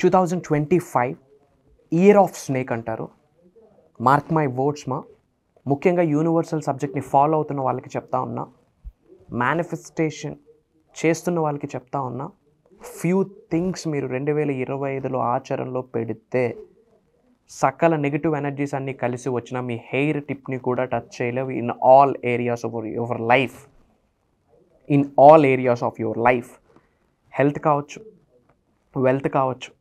2025 year of snake అంటారు. Mark my words మా. ముఖ్యంగా యూనివర్సల్ సబ్జెక్ట్ని ఫాలో అవుతున్న వాళ్ళకి చెప్తా ఉన్నా, మేనిఫెస్టేషన్ చేస్తున్న వాళ్ళకి చెప్తా ఉన్నా, ఫ్యూ థింగ్స్ మీరు 2025లో ఆచరణలో పెడితే సకల నెగిటివ్ ఎనర్జీస్ అన్నీ కలిసి వచ్చిన మీ హెయిర్ టిప్ని కూడా టచ్ చేయలేవు in all areas of your life. In all areas of your life. Health కావచ్చు, వెల్త్ కావచ్చు,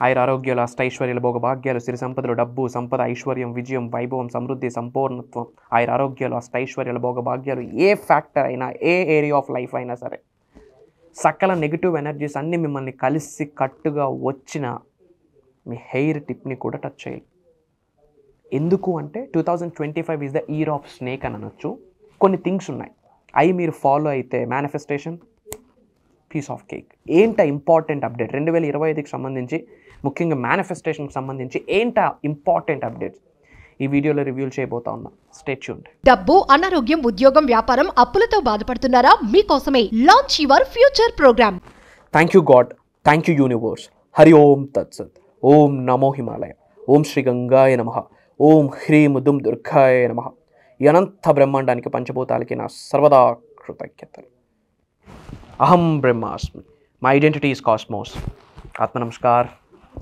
ఆయురారోగ్యాలు, అష్టైశ్వర్యాలు, భోగభాగ్యాలు, సిరి సంపదలు, డబ్బు, సంపద, ఐశ్వర్యం, విజయం, వైభవం, సమృద్ధి, సంపూర్ణత్వం, ఆయురారోగ్యాలు, అష్టైశ్వర్యాలు, భోగభాగ్యాలు, ఏ ఫ్యాక్టర్ అయినా, ఏ ఏరియా ఆఫ్ లైఫ్ అయినా సరే, సకల నెగిటివ్ ఎనర్జీస్ అన్నీ మిమ్మల్ని కలిసి కట్టుగా వచ్చిన మీ హెయిర్ టిప్ని కూడా టచ్ చేయాలి. ఎందుకు అంటే 2025 is the year of snake అని అనొచ్చు. కొన్ని థింగ్స్ ఉన్నాయి, అవి మీరు ఫాలో అయితే మేనిఫెస్టేషన్ పీస్ ఆఫ్ కేక్. ఏంట ఇంపార్టెంట్ అప్డేట్ 2025కి సంబంధించి, ముఖ్యంగా మేనిఫెస్టేషన్కి సంబంధించి ఏంట ఇంపార్టెంట్ అప్డేట్స్ ఈ వీడియోలో రివ్యూ చేయబోతా ఉన్నా. Stay tuned. డబ్బు, అనారోగ్యం, ఉద్యోగం, వ్యాపారం, అప్పులతో బాధపడుతున్నారా? మీకోసమే launch your future program. Thank you God, thank you universe. హరి ఓం తత్సత్. ఓం నమో హిమాలయ. ఓం శ్రీ గంగాయ నమః. ఓం హ్రీం దుమ్ దుర్గాయ నమః. ఈ అనంత బ్రహ్మాండానికి, పంచభూతాలకి నా సర్వదా కృతజ్ఞతలు. అహం బ్రహ్మాస్మి. My identity is cosmos. ఆత్మ నమస్కార్.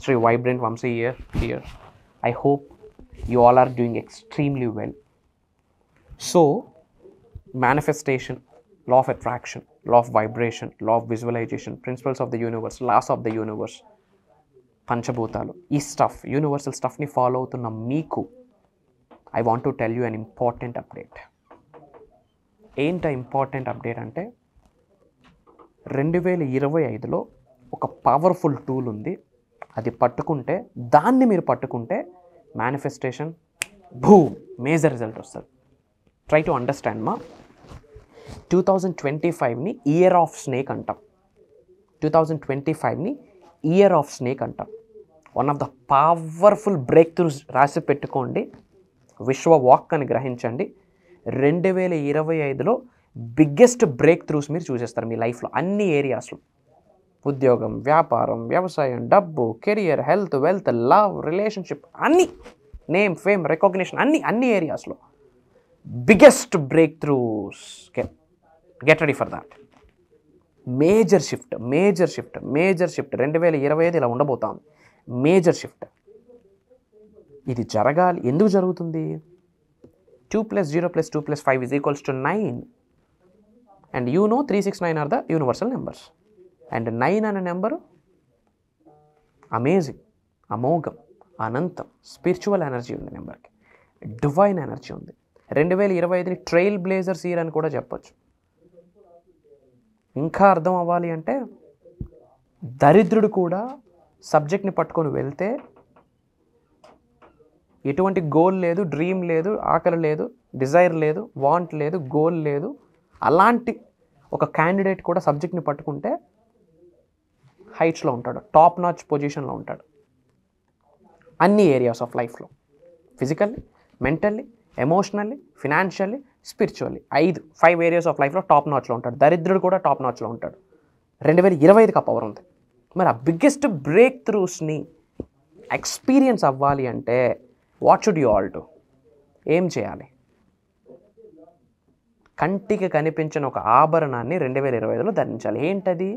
Sri vibrant Vamshi here. I hope you all are doing extremely well. So manifestation, law of attraction, law of vibration, law of visualization, principles of the universe, laws of the universe, పంచభూతాలు, ఈ stuff, universal స్టఫ్ని follow అవుతున్న మీకు I want to tell you an important update. ఏంట important update అంటే 2025లో ఒక powerful tool ఉంది. అది పట్టుకుంటే, దాన్ని మీరు పట్టుకుంటే మేనిఫెస్టేషన్ మేజర్ రిజల్ట్ వస్తుంది. ట్రై టు అండర్స్టాండ్ మా. 2025ని ఇయర్ ఆఫ్ స్నేక్ అంటాం. 2025ని ఇయర్ ఆఫ్ స్నేక్ అంటాం. One of the powerful break throughs రాసి పెట్టుకోండి, విశ్వ వాక్ అని గ్రహించండి. 2025లో బిగ్గెస్ట్ బ్రేక్ త్రూస్ మీరు చూసేస్తారు మీ లైఫ్లో, అన్ని ఏరియాస్లో. ఉద్యోగం, వ్యాపారం, వ్యవసాయం, డబ్బు, career, health, wealth, love, relationship, అన్నీ, నేమ్, ఫేమ్, రికగ్నిషన్, అన్ని ఏరియాస్లో biggest break throughs. Get ready for that. Major shift 2025 ఇలా ఉండబోతాం. Major shift. ఇది జరగాలి. ఎందుకు జరుగుతుంది? 2 + 0 + 2 + 5 = 9. And 369 are the universal numbers. And 9 అనే నెంబరు అమేజింగ్, అమోఘం, అనంతం, స్పిరిచువల్ ఎనర్జీ ఉంది నెంబర్కి, డివైన్ ఎనర్జీ ఉంది. 2025ని ట్రైల్ బ్లేజర్స్ ఇయర్ అని కూడా చెప్పొచ్చు. ఇంకా అర్థం అవ్వాలి అంటే, దరిద్రుడు కూడా సబ్జెక్ట్ని పట్టుకొని వెళ్తే ఎటువంటి గోల్ లేదు, డ్రీమ్ లేదు, ఆకలి లేదు, డిజైర్ లేదు, వాంట్ లేదు, గోల్ లేదు, అలాంటి ఒక క్యాండిడేట్ కూడా సబ్జెక్ట్ని పట్టుకుంటే హైట్స్లో ఉంటాడు, టాప్ నాచ్ పొజిషన్లో ఉంటాడు. అన్ని ఏరియాస్ ఆఫ్ లైఫ్లో, physically, mentally, emotionally, financially, spiritually, 5 areas of లైఫ్లో టాప్ నాచ్లో ఉంటాడు. దరిద్రుడు కూడా టాప్ నాచ్లో ఉంటాడు. 2025కి ఆ పవర్ ఉంది. మరి ఆ బిగ్గెస్ట్ బ్రేక్ త్రూస్ని ఎక్స్పీరియన్స్ అవ్వాలి అంటే what should you all do? ఏం చేయాలి? కంటికి కనిపించిన ఒక ఆభరణాన్ని 2025లో ధరించాలి. ఏంటది?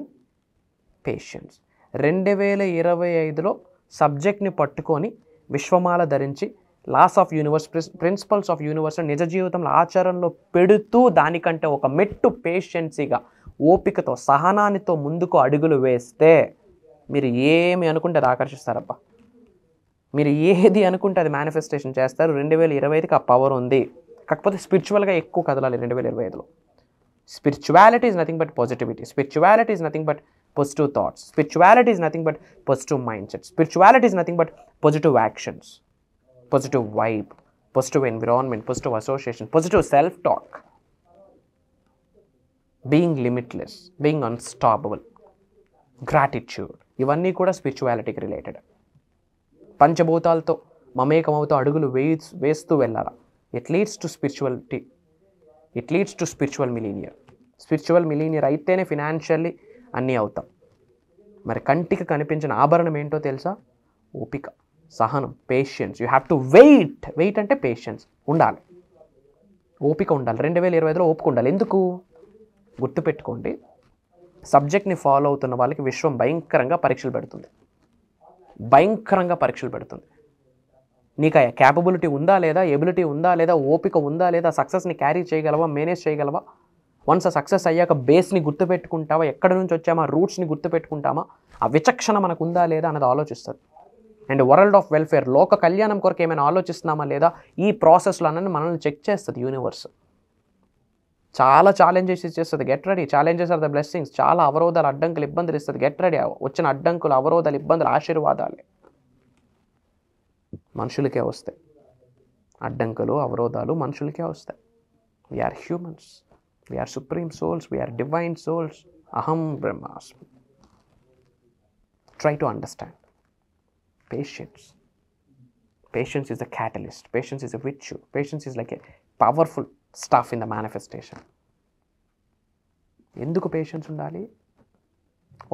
పేషెన్స్. 2025లో సబ్జెక్ట్ని పట్టుకొని విశ్వమాల ధరించి laws of universe, principles of universe నిజ జీవితంలో ఆచరణలో పెడుతూ, దానికంటే ఒక మెట్టు పేషెన్సీగా, ఓపికతో, సహనానితో ముందుకు అడుగులు వేస్తే మీరు ఏమి అనుకుంటే అది ఆకర్షిస్తారబ్బా. మీరు ఏది అనుకుంటే అది మేనిఫెస్టేషన్ చేస్తారు. 2025కి ఆ పవర్ ఉంది. కాకపోతే స్పిరిచువల్గా ఎక్కువ కదలాలి 2025లో. Spirituality is nothing but positivity. Spirituality is nothing but positive thoughts. Spirituality is nothing but positive mindset. Spirituality is nothing but positive actions, positive vibe, positive environment, positive association, positive self-talk, being limitless, being unstoppable, gratitude. ఇవన్నీ కూడా స్పిరిచువాలిటీకి related. పంచభూతాలతో మమేకమవుతూ అడుగులు వేస్తూ వెళ్ళాలా. It leads to spirituality, it leads to spiritual millionaire. Spiritual millionaire అయితేనే financially అన్నీ అవుతాం. మరి కంటికి కనిపించిన ఆభరణం ఏంటో తెలుసా? ఓపిక, సహనం, patience. You have to wait అంటే పేషెన్స్ ఉండాలి, ఓపిక ఉండాలి. 2025లో ఓపిక ఉండాలి. ఎందుకు? గుర్తుపెట్టుకోండి, సబ్జెక్ట్ని ఫాలో అవుతున్న వాళ్ళకి విశ్వం భయంకరంగా పరీక్షలు పెడుతుంది, భయంకరంగా పరీక్షలు పెడుతుంది. నీకు ఆ క్యాపబిలిటీ ఉందా లేదా, ఎబిలిటీ ఉందా లేదా, ఓపిక ఉందా లేదా, సక్సెస్ని క్యారీ చేయగలవా, మేనేజ్ చేయగలవా? వన్స్ ఆ సక్సెస్ అయ్యాక బేస్ని గుర్తుపెట్టుకుంటావా, ఎక్కడి నుంచి వచ్చామా, రూట్స్ని గుర్తుపెట్టుకుంటామా, ఆ విచక్షణ మనకు ఉందా లేదా అన్నది ఆలోచిస్తుంది. అండ్ వరల్డ్ ఆఫ్ వెల్ఫేర్, లోక కళ్యాణం కొరకు ఏమైనా ఆలోచిస్తున్నామా లేదా, ఈ ప్రాసెస్లో అన్నది మనల్ని చెక్ చేస్తుంది యూనివర్స్. చాలా ఛాలెంజెస్ ఇచ్చేస్తుంది, get ready. Challenges are the blessings. చాలా అవరోధాలు, అడ్డంకులు, ఇబ్బందులు ఇస్తుంది, గెట్ రెడీ. వచ్చిన అడ్డంకులు, అవరోధాలు, ఇబ్బందులు ఆశీర్వాదాలే. మనుషులకే వస్తాయి అడ్డంకులు, అవరోధాలు, మనుషులకే వస్తాయి. We're humans, we're supreme souls, we're divine souls. అహం బ్రహ్మాస్మి. Try to understand. Patience is a catalyst. Patience is a virtue. Patience is like a powerful stuff in the manifestation. ఎందుకు పేషెన్స్ ఉండాలి?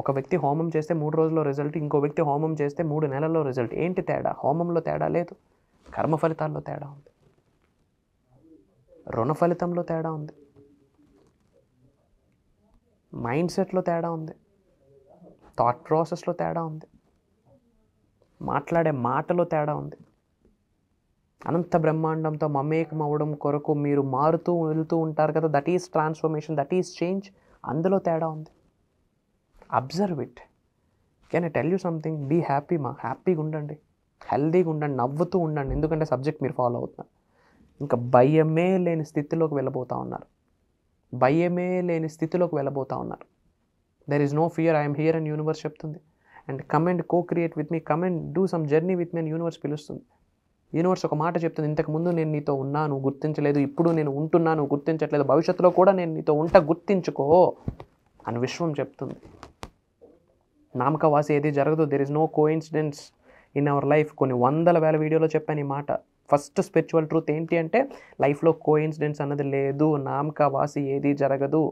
ఒక వ్యక్తి హోమం చేస్తే 3 రోజుల్లో రిజల్ట్, ఇంకో వ్యక్తి హోమం చేస్తే 3 నెలల్లో రిజల్ట్. ఏంటి తేడా? హోమంలో తేడా లేదు, కర్మ ఫలితాల్లో తేడా ఉంది, రుణ ఫలితంలో తేడా ఉంది, మైండ్ సెట్లో తేడా ఉంది, థాట్ ప్రాసెస్లో తేడా ఉంది, మాట్లాడే మాటలో తేడా ఉంది. అనంత బ్రహ్మాండంతో మమేకం అవ్వడం కొరకు మీరు మారుతూ వెళ్తూ ఉంటారు కదా, that is transformation, that is change. అందులో తేడా ఉంది. Observe it. Can I tell you something? Be happy మా, హ్యాపీగా ఉండండి, హెల్దీగా ఉండండి, నవ్వుతూ ఉండండి. ఎందుకంటే సబ్జెక్ట్ మీరు ఫాలో అవుతున్నారు. ఇంకా భయమే లేని స్థితిలోకి వెళ్ళబోతూ ఉన్నారు, భయమే లేని స్థితిలోకి వెళ్ళబోతూ ఉన్నారు. There is no fear, I'm here అని యూనివర్స్ చెప్తుంది. And come and co-create with me, come and do some journey with me అని యూనివర్స్ పిలుస్తుంది. యూనివర్స్ ఒక మాట చెప్తుంది, ఇంతకుముందు నేను నీతో ఉన్నాను, గుర్తించలేదు, ఇప్పుడు నేను ఉంటున్నాను, గుర్తించట్లేదు, భవిష్యత్తులో కూడా నేను నీతో ఉంటా, గుర్తించుకో అని విశ్వం చెప్తుంది. నామకవాసి ఏది జరగదు. There is no coincidence in our life. కొన్ని వందల వేల వీడియోలో చెప్పాను ఈ మాట. ఫస్ట్ స్పిరిచువల్ ట్రూత్ ఏంటి అంటే, లైఫ్లో కోఇన్సిడెన్స్ అన్నది లేదు, నామకవాసి ఏది జరగదు,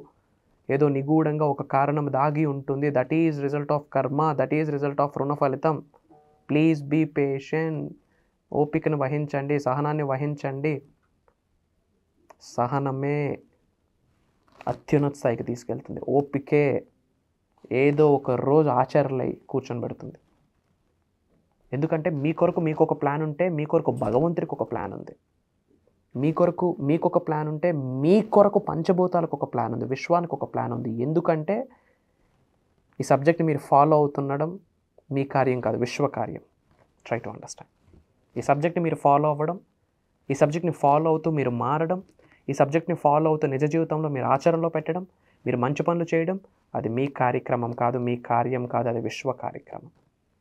ఏదో నిగూఢంగా ఒక కారణం దాగి ఉంటుంది. దట్ ఈజ్ రిజల్ట్ ఆఫ్ కర్మ, దట్ ఈజ్ రిజల్ట్ ఆఫ్ రుణ ఫలితం. Please be patient. ఓపికను వహించండి, సహనాన్ని వహించండి. సహనమే అత్యున్నత స్థాయికి తీసుకెళ్తుంది. ఓపికే ఏదో ఒక రోజు ఆచరణలై కూర్చొని పెడుతుంది. ఎందుకంటే మీ కొరకు మీకు ఒక ప్లాన్ ఉంటే, మీ కొరకు భగవంతుడికి ఒక ప్లాన్ ఉంది. మీ కొరకు మీకు ఒక ప్లాన్ ఉంటే, మీ కొరకు పంచభూతాలకు ఒక ప్లాన్ ఉంది, విశ్వానికి ఒక ప్లాన్ ఉంది. ఎందుకంటే ఈ సబ్జెక్ట్ని మీరు ఫాలో అవుతుండడం మీ కార్యం కాదు, విశ్వ కార్యం. Try to understand. ఈ సబ్జెక్ట్ని మీరు ఫాలో అవ్వడం, ఈ సబ్జెక్ట్ని ఫాలో అవుతూ మీరు మారడం, ఈ సబ్జెక్ట్ని ఫాలో అవుతూ నిజ జీవితంలో మీరు ఆచరణలో పెట్టడం, మీరు మంచి పనులు చేయడం, అది మీ కార్యక్రమం కాదు, మీ కార్యం కాదు, అది విశ్వ కార్యక్రమం.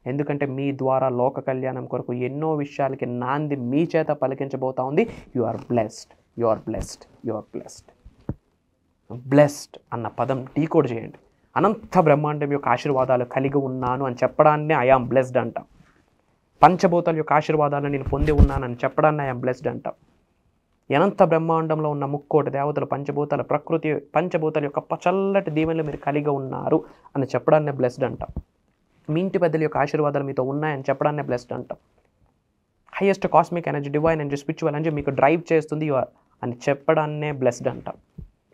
ఎందుకంటే మీ ద్వారా లోక కళ్యాణం కొరకు ఎన్నో విషయాలకి నాంది మీ చేత పలికించబోతా ఉంది. You are blessed, you are blessed, you are blessed. Blessed అన్న పదం డీకోడ్ చేయండి. అనంత బ్రహ్మాండం యొక్క ఆశీర్వాదాలు కలిగి ఉన్నాను అని చెప్పడాన్ని ఐ ఆమ్ బ్లెస్డ్ అంటాం. పంచభూతాల యొక్క ఆశీర్వాదాలను నేను పొంది ఉన్నానని చెప్పడాన్ని ఐ ఆమ్ బ్లెస్డ్ అంటాం. అనంత బ్రహ్మాండంలో ఉన్న 3 దేవతలు, పంచభూతాల ప్రకృతి, పంచభూతాల యొక్క చల్లటి దీవెనలు మీరు కలిగి ఉన్నారు అని చెప్పడాన్నే బ్లెస్డ్ అంటాం. మీ ఇంటి పెద్దల యొక్క ఆశీర్వాదాలు మీతో ఉన్నాయని చెప్పడాన్నే బ్లెస్డ్ అంటాం. Highest cosmic energy, divine energy, spiritual energy మీకు డ్రైవ్ చేస్తుంది అని చెప్పడాన్నే బ్లెస్డ్ అంటాం.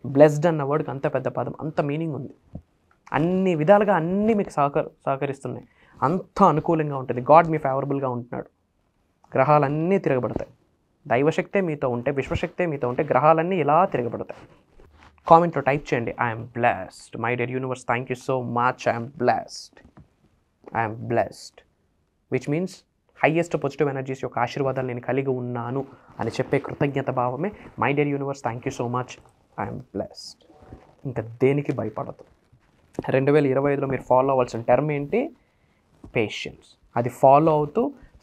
బ్లెస్డ్ అన్న వర్డ్కి అంత పెద్ద పదం, అంత మీనింగ్ ఉంది. అన్ని విధాలుగా అన్నీ మీకు సహకరిస్తున్నాయి, అంత అనుకూలంగా ఉంటుంది. గాడ్ మీ ఫేవరబుల్గా ఉంటున్నాడు. గ్రహాలన్నీ తిరగబడతాయి. దైవశక్తే మీతో ఉంటే, విశ్వశక్తే మీతో ఉంటే గ్రహాలన్నీ ఇలా తిరగబడతాయి. కామెంట్లో టైప్ చేయండి, I'm blessed. My dear universe, thank you so much. I'm blessed, I'm blessed, which means highest positive energies యొక్క ఆశీర్వాదాలు నేను కలిగి ఉన్నాను అని చెప్పే కృతజ్ఞత భావమే my dear universe, thank you so much, I'm blessed. ఇంకా దేనికి భయపడదు. 2025లో మీరు ఫాలో అవ్వాల్సిన టర్మ్ ఏంటి? పేషెన్స్. అది ఫాలో అవుతూ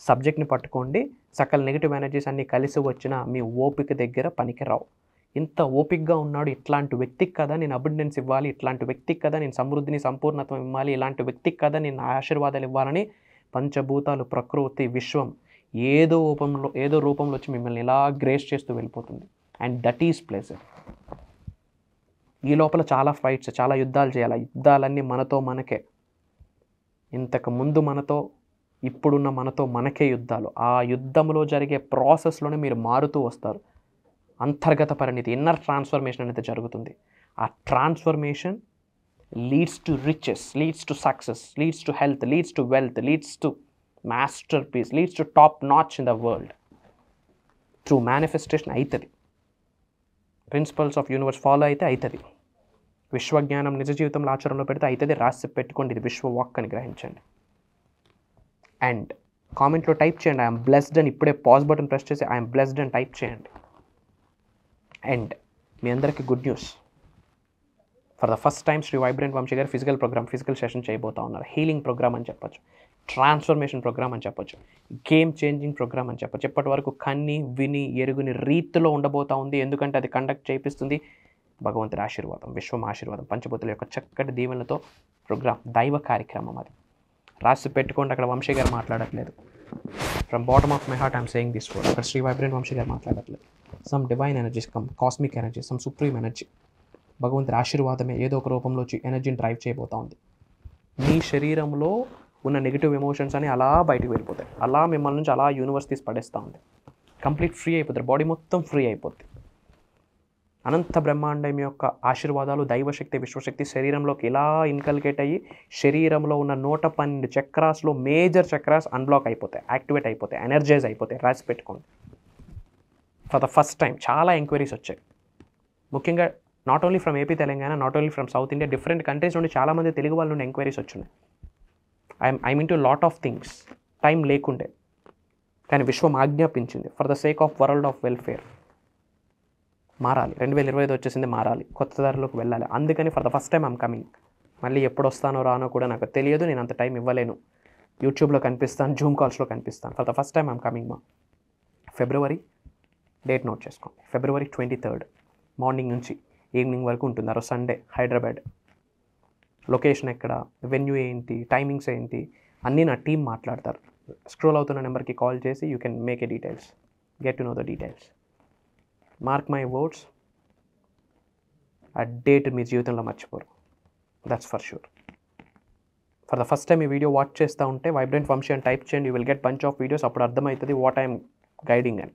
సబ్జెక్ట్ని పట్టుకోండి. సకల నెగిటివ్ ఎనర్జీస్ అన్నీ కలిసి వచ్చిన మీ ఓపిక దగ్గర పనికిరావు. ఇంత ఓపికగా ఉన్నాడు, ఇట్లాంటి వ్యక్తికి కదా నేను అబిండెన్స్ ఇవ్వాలి, ఇట్లాంటి వ్యక్తికి కదా నేను సమృద్ధిని, సంపూర్ణత్వం ఇవ్వాలి, ఇలాంటి వ్యక్తికి కదా నేను ఆశీర్వాదాలు ఇవ్వాలని పంచభూతాలు, ప్రకృతి, విశ్వం ఏదో రూపంలో వచ్చి మిమ్మల్ని ఇలా గ్రేస్ చేస్తూ వెళ్ళిపోతుంది. And that is pleasure. ఈ లోపల చాలా ఫైట్స్, చాలా యుద్ధాలు చేయాలి. యుద్ధాలన్నీ మనతో మనకే. ఇంతకు ముందు మనతో ఇప్పుడున్న మనతో మనకే యుద్ధాలు. ఆ యుద్ధంలో జరిగే ప్రాసెస్లోనే మీరు మారుతూ వస్తారు. అంతర్గత పరిణితి, ఇన్నర్ ట్రాన్స్ఫర్మేషన్ అనేది జరుగుతుంది. ఆ transformation leads to riches, leads to success, leads to health, leads to wealth, leads to masterpiece, leads to top notch in the world. Through manifestation అవుతుంది. ప్రిన్సిపల్స్ ఆఫ్ యూనివర్స్ ఫాలో అయితే అవుతుంది. విశ్వజ్ఞానం నిజ జీవితంలో ఆచరణలో పెడితే అవుతుంది. రాసి పెట్టుకోండి, ఇది విశ్వ వాక్ అని గ్రహించండి. అండ్ కామెంట్లో టైప్ చేయండి ఐఎమ్ బ్లెస్డ్ అని. ఇప్పుడే పాజ్ బటన్ ప్రెస్ చేసి ఐఎమ్ బ్లెస్డ్ అని టైప్ చేయండి. అండ్ మీ అందరికీ good news. For the first time Shri vibrant Vamshi garu physical session చేయబోతా ఉన్నారు. హీలింగ్ ప్రోగ్రామ్ అని చెప్పొచ్చు, ట్రాన్స్ఫర్మేషన్ ప్రోగ్రామ్ అని చెప్పొచ్చు, గేమ్ చేంజింగ్ ప్రోగ్రామ్ అని చెప్పొచ్చు. ఇప్పటి వరకు కన్ని విని ఎరుగుని రీతిలో ఉండబోతా ఉంది. ఎందుకంటే అది కండక్ట్ చేపిస్తుంది భగవంతుడి ఆశీర్వాదం, విశ్వం ఆశీర్వాదం, పంచభూతుల యొక్క చక్కటి దీవెనలతో ప్రోగ్రామ్, దైవ కార్యక్రమం. అది రాసి పెట్టుకోండి. అక్కడ వంశీ గారు మాట్లాడట్లేదు. From bottom of my heart I'm saying this word. అక్కడ శ్రీ వైబ్రెంట్ వంశీ గారు మాట్లాడట్లేదు. Some divine energies come, cosmic energy, some supreme energy, భగవంతుడి ఆశీర్వాదమే ఏదో ఒక రూపంలో వచ్చి ఎనర్జీని డ్రైవ్ చేయబోతా ఉంది. మీ శరీరంలో ఉన్న నెగిటివ్ ఎమోషన్స్ అని అలా బయటకు వెళ్ళిపోతాయి. అలా మిమ్మల్ని నుంచి అలా యూనివర్స్ తీసి పడేస్తూ ఉంది. కంప్లీట్ ఫ్రీ అయిపోతారు. బాడీ మొత్తం ఫ్రీ అయిపోద్ది. అనంత బ్రహ్మాండం యొక్క ఆశీర్వాదాలు, దైవశక్తి, విశ్వశక్తి శరీరంలోకి ఇలా ఇన్కల్కేట్ అయ్యి శరీరంలో ఉన్న 112 చక్రాస్లో మేజర్ చక్రాస్ అన్బ్లాక్ అయిపోతాయి, యాక్టివేట్ అయిపోతాయి, ఎనర్జైజ్ అయిపోతాయి. రాసి పెట్టుకోండి. ఫర్ ద ఫస్ట్ టైం చాలా ఎంక్వైరీస్ వచ్చాయి. ముఖ్యంగా not only from AP Telangana, not only from south India, different countries నుండి చాలామంది తెలుగు వాళ్ళ నుండి ఎంక్వైరీస్ వచ్చినాయి. I mean to lot of things. Time లేకుండే కానీ విశ్వం ఆజ్ఞాపించింది for the sake of world of welfare మారాలి. 2025 వచ్చేసింది, మారాలి, కొత్త దారిలోకి వెళ్ళాలి. అందుకని for the first time I'm coming. మళ్ళీ ఎప్పుడు వస్తానో రానో కూడా నాకు తెలియదు. నేను అంత టైం ఇవ్వలేను. యూట్యూబ్లో కనిపిస్తాను, జూమ్ కాల్స్లో కనిపిస్తాను. For the first time I'm coming మా. ఫిబ్రవరి డేట్ నోట్ చేసుకోండి. February 23rd మార్నింగ్ నుంచి ఈవినింగ్ వరకు ఉంటుంది. ఆ రోజు సండే, హైదరాబాద్. లొకేషన్ ఎక్కడ, వెన్యూ ఏంటి, టైమింగ్స్ ఏంటి అన్నీ నా టీం మాట్లాడతారు. స్క్రోల్ అవుతున్న నెంబర్కి కాల్ చేసి you can make a details, get to know the details. Mark my words, ఆ డేట్ మీ జీవితంలో మర్చిపోరు. That's for sure. For the first time ఈ వీడియో వాచ్ చేస్తూ ఉంటే వైబ్రెంట్ వంశీ అని టైప్ చేయండి. You will get bunch of videos. అప్పుడు అర్థమవుతుంది వాట్ ఐఎమ్ గైడింగ్ అని.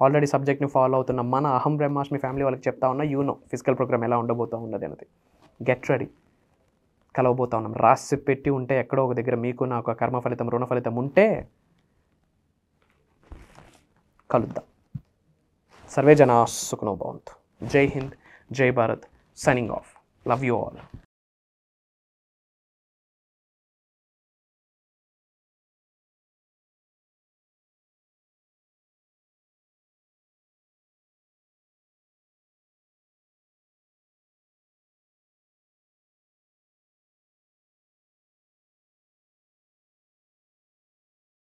ఆల్రెడీ సబ్జెక్ట్ని ఫాలో అవుతున్న మన అహం బ్రహ్మాస్మి ఫ్యామిలీ వాళ్ళకి చెప్తా ఉన్నా, ఫిజికల్ ప్రోగ్రామ్ ఎలా ఉండబోతూ ఉన్నది అనేది. Get ready. కలవబోతా ఉన్నాం. రాసి పెట్టి ఉంటే ఎక్కడో ఒక దగ్గర మీకు నాకు కర్మ ఫలితం, రుణ ఫలితం ఉంటే కలుద్దాం. సర్వే జనా సుఖనో భవంతు. జై హింద్, జై Bharat. Signing off. Love you all.